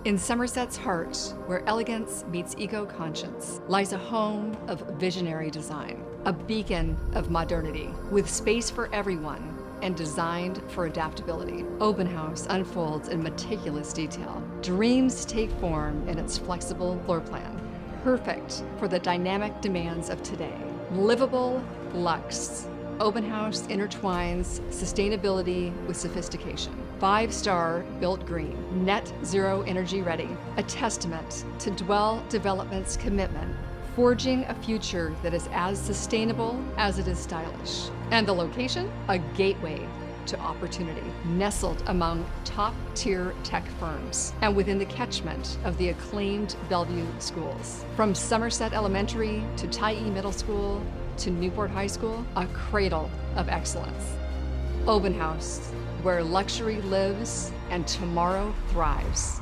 In Somerset's heart, where elegance meets eco-conscience, lies a home of visionary design, a beacon of modernity, with space for everyone and designed for adaptability. Obenhaus unfolds in meticulous detail. Dreams take form in its flexible floor plan, perfect for the dynamic demands of today. Livable, luxe. Obenhaus intertwines sustainability with sophistication. 5-star built green, net zero energy ready, a testament to Dwell Development's commitment, forging a future that is as sustainable as it is stylish. And the location? A gateway to opportunity, nestled among top-tier tech firms and within the catchment of the acclaimed Bellevue schools. From Somerset Elementary to Tyee Middle School to Newport High School, a cradle of excellence. Obenhaus, where luxury lives and tomorrow thrives.